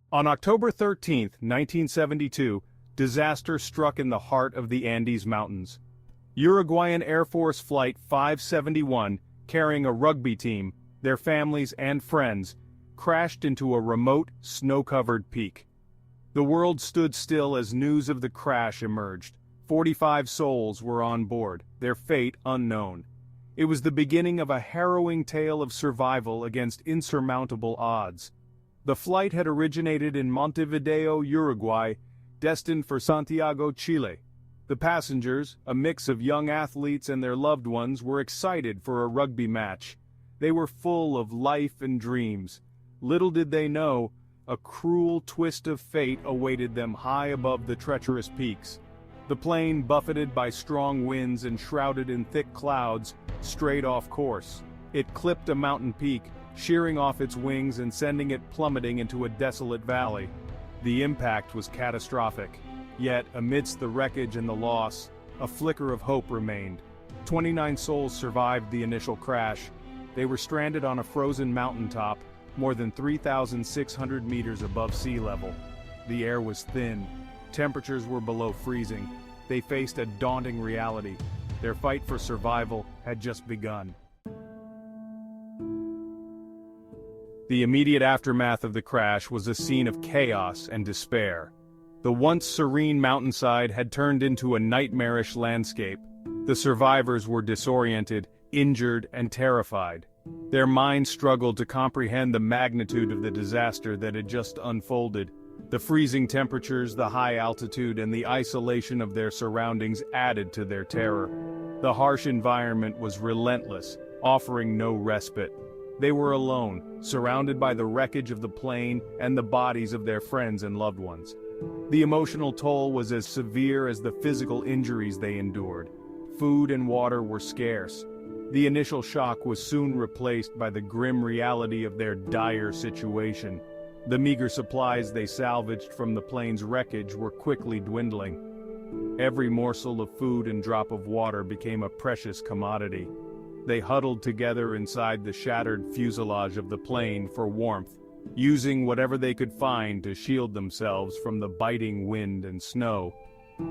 On October 13, 1972, disaster struck in the heart of the Andes Mountains. Uruguayan Air Force Flight 571, carrying a rugby team, their families and friends, crashed into a remote, snow-covered peak. The world stood still as news of the crash emerged. 45 souls were on board, their fate unknown. It was the beginning of a harrowing tale of survival against insurmountable odds. The flight had originated in Montevideo, Uruguay, destined for Santiago, Chile. The passengers, a mix of young athletes and their loved ones, were excited for a rugby match. They were full of life and dreams. Little did they know, a cruel twist of fate awaited them high above the treacherous peaks. The plane, buffeted by strong winds and shrouded in thick clouds, strayed off course. It clipped a mountain peak, shearing off its wings and sending it plummeting into a desolate valley. The impact was catastrophic. Yet, amidst the wreckage and the loss, a flicker of hope remained. 29 souls survived the initial crash. They were stranded on a frozen mountaintop, more than 3,600 meters above sea level. The air was thin. Temperatures were below freezing. They faced a daunting reality. Their fight for survival had just begun. The immediate aftermath of the crash was a scene of chaos and despair. The once serene mountainside had turned into a nightmarish landscape. The survivors were disoriented, injured, and terrified. Their minds struggled to comprehend the magnitude of the disaster that had just unfolded. The freezing temperatures, the high altitude, and the isolation of their surroundings added to their terror. The harsh environment was relentless, offering no respite. They were alone, surrounded by the wreckage of the plane and the bodies of their friends and loved ones. The emotional toll was as severe as the physical injuries they endured. Food and water were scarce. The initial shock was soon replaced by the grim reality of their dire situation. The meager supplies they salvaged from the plane's wreckage were quickly dwindling. Every morsel of food and drop of water became a precious commodity. They huddled together inside the shattered fuselage of the plane for warmth, using whatever they could find to shield themselves from the biting wind and snow.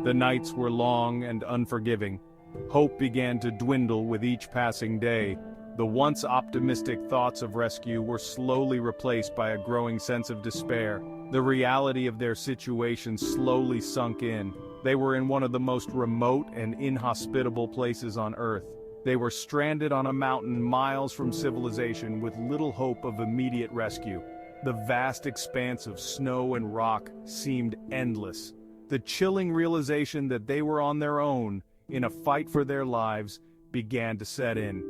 The nights were long and unforgiving. Hope began to dwindle with each passing day. The once optimistic thoughts of rescue were slowly replaced by a growing sense of despair. The reality of their situation slowly sunk in. They were in one of the most remote and inhospitable places on Earth. They were stranded on a mountain miles from civilization with little hope of immediate rescue. The vast expanse of snow and rock seemed endless. The chilling realization that they were on their own, in a fight for their lives, began to set in.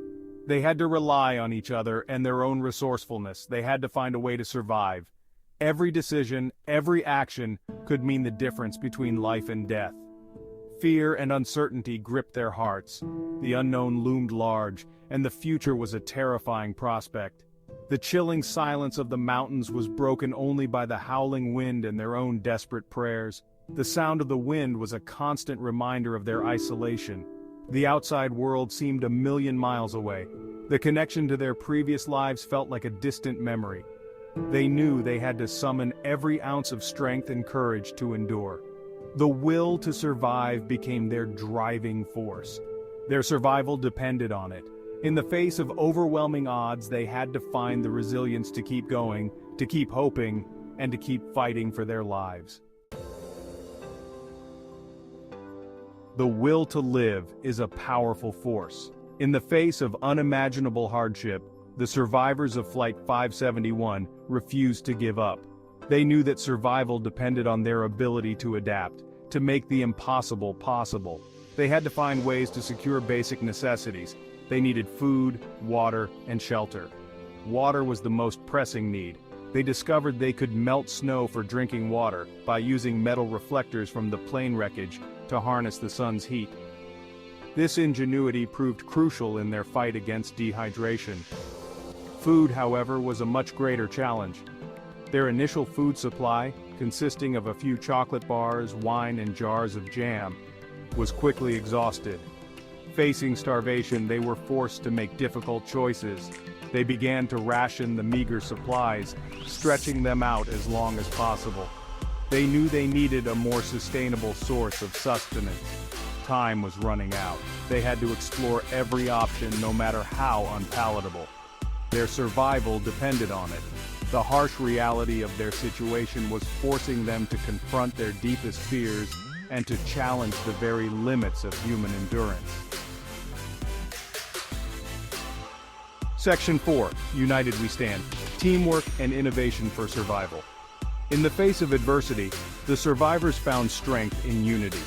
They had to rely on each other and their own resourcefulness. They had to find a way to survive. Every decision, every action could mean the difference between life and death. Fear and uncertainty gripped their hearts. The unknown loomed large, and the future was a terrifying prospect. The chilling silence of the mountains was broken only by the howling wind and their own desperate prayers. The sound of the wind was a constant reminder of their isolation. The outside world seemed a million miles away. The connection to their previous lives felt like a distant memory. They knew they had to summon every ounce of strength and courage to endure. The will to survive became their driving force. Their survival depended on it. In the face of overwhelming odds, they had to find the resilience to keep going, to keep hoping, and to keep fighting for their lives. The will to live is a powerful force. In the face of unimaginable hardship, the survivors of Flight 571 refused to give up. They knew that survival depended on their ability to adapt, to make the impossible possible. They had to find ways to secure basic necessities. They needed food, water, and shelter. Water was the most pressing need. They discovered they could melt snow for drinking water by using metal reflectors from the plane wreckage to harness the sun's heat. This ingenuity proved crucial in their fight against dehydration. Food, however, was a much greater challenge. Their initial food supply, consisting of a few chocolate bars, wine, and jars of jam, was quickly exhausted. Facing starvation, they were forced to make difficult choices. They began to ration the meager supplies, stretching them out as long as possible. They knew they needed a more sustainable source of sustenance. Time was running out. They had to explore every option, no matter how unpalatable. Their survival depended on it. The harsh reality of their situation was forcing them to confront their deepest fears and to challenge the very limits of human endurance. Section 4. United We Stand. Teamwork and innovation for survival. In the face of adversity, the survivors found strength in unity.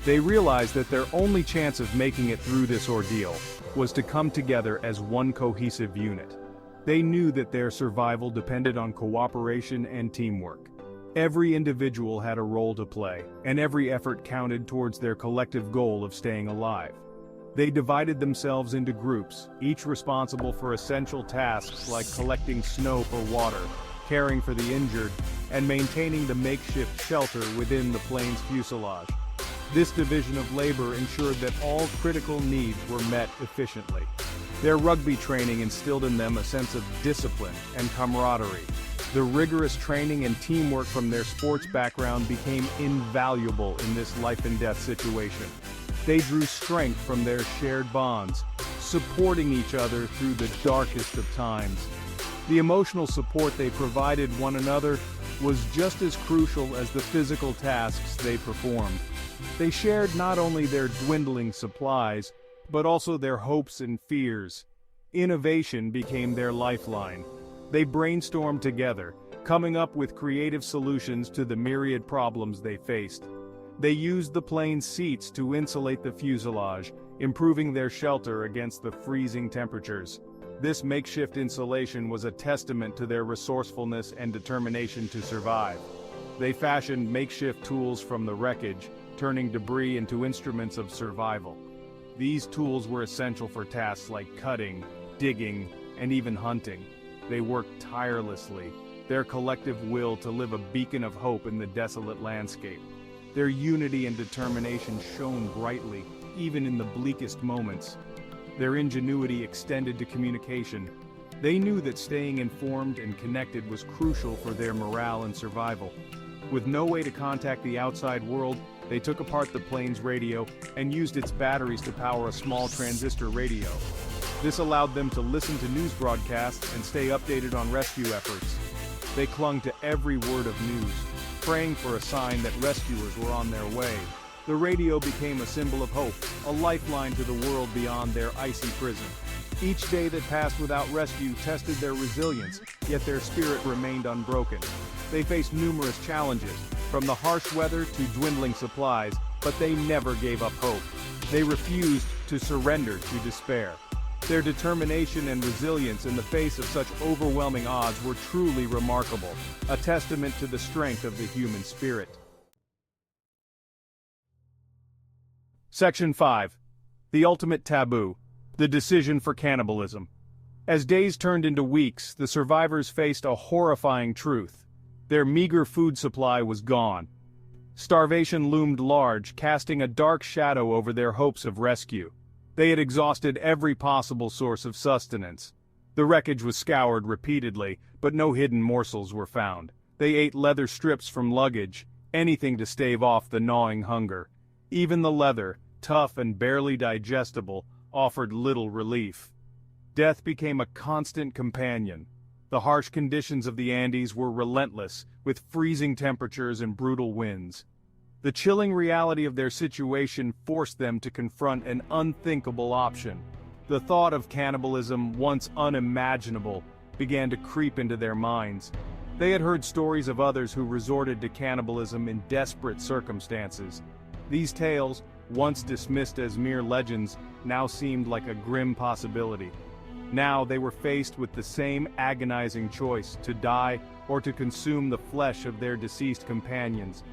They realized that their only chance of making it through this ordeal was to come together as one cohesive unit. They knew that their survival depended on cooperation and teamwork. Every individual had a role to play, and every effort counted towards their collective goal of staying alive. They divided themselves into groups, each responsible for essential tasks like collecting snow for water, caring for the injured, and maintaining the makeshift shelter within the plane's fuselage. This division of labor ensured that all critical needs were met efficiently. Their rugby training instilled in them a sense of discipline and camaraderie. The rigorous training and teamwork from their sports background became invaluable in this life-and-death situation. They drew strength from their shared bonds, supporting each other through the darkest of times. The emotional support they provided one another was just as crucial as the physical tasks they performed. They shared not only their dwindling supplies, but also their hopes and fears. Innovation became their lifeline. They brainstormed together, coming up with creative solutions to the myriad problems they faced. They used the plane's seats to insulate the fuselage, improving their shelter against the freezing temperatures. This makeshift insulation was a testament to their resourcefulness and determination to survive. They fashioned makeshift tools from the wreckage, turning debris into instruments of survival. These tools were essential for tasks like cutting, digging, and even hunting. They worked tirelessly, their collective will to live a beacon of hope in the desolate landscape. Their unity and determination shone brightly, even in the bleakest moments. Their ingenuity extended to communication. They knew that staying informed and connected was crucial for their morale and survival. With no way to contact the outside world, they took apart the plane's radio and used its batteries to power a small transistor radio. This allowed them to listen to news broadcasts and stay updated on rescue efforts. They clung to every word of news, praying for a sign that rescuers were on their way. The radio became a symbol of hope, a lifeline to the world beyond their icy prison. Each day that passed without rescue tested their resilience, yet their spirit remained unbroken. They faced numerous challenges, from the harsh weather to dwindling supplies, but they never gave up hope. They refused to surrender to despair. Their determination and resilience in the face of such overwhelming odds were truly remarkable, a testament to the strength of the human spirit. Section 5. The Ultimate Taboo. The Decision for Cannibalism. As days turned into weeks, the survivors faced a horrifying truth. Their meager food supply was gone. Starvation loomed large, casting a dark shadow over their hopes of rescue. They had exhausted every possible source of sustenance. The wreckage was scoured repeatedly, but no hidden morsels were found. They ate leather strips from luggage, anything to stave off the gnawing hunger. Even the leather, tough and barely digestible, offered little relief. Death became a constant companion. The harsh conditions of the Andes were relentless, with freezing temperatures and brutal winds. The chilling reality of their situation forced them to confront an unthinkable option. The thought of cannibalism, once unimaginable, began to creep into their minds. They had heard stories of others who resorted to cannibalism in desperate circumstances. These tales, once dismissed as mere legends, now seemed like a grim possibility. Now they were faced with the same agonizing choice, to die or to consume the flesh of their deceased companions.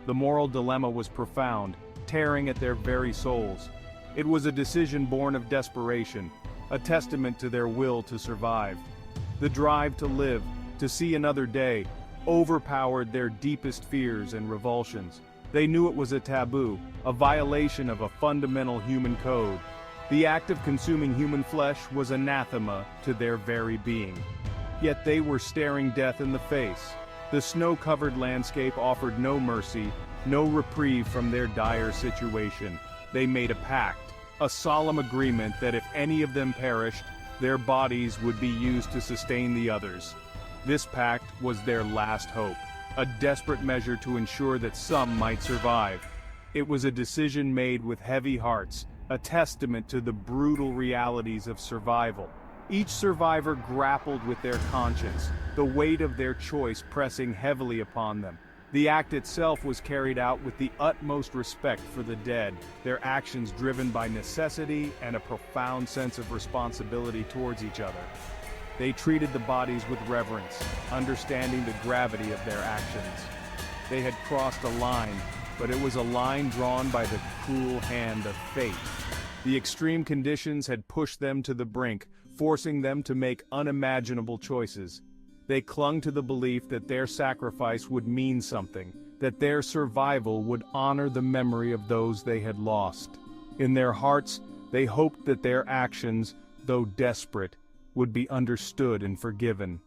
The moral dilemma was profound, tearing at their very souls. It was a decision born of desperation, a testament to their will to survive. The drive to live, to see another day, overpowered their deepest fears and revulsions. They knew it was a taboo, a violation of a fundamental human code. The act of consuming human flesh was anathema to their very being. Yet they were staring death in the face. The snow-covered landscape offered no mercy, no reprieve from their dire situation. They made a pact, a solemn agreement that if any of them perished, their bodies would be used to sustain the others. This pact was their last hope, a desperate measure to ensure that some might survive. It was a decision made with heavy hearts, a testament to the brutal realities of survival. Each survivor grappled with their conscience, the weight of their choice pressing heavily upon them. The act itself was carried out with the utmost respect for the dead, their actions driven by necessity and a profound sense of responsibility towards each other. They treated the bodies with reverence, understanding the gravity of their actions. They had crossed a line, but it was a line drawn by the cruel hand of fate. The extreme conditions had pushed them to the brink, forcing them to make unimaginable choices. They clung to the belief that their sacrifice would mean something, that their survival would honor the memory of those they had lost. In their hearts, they hoped that their actions, though desperate, would be understood and forgiven.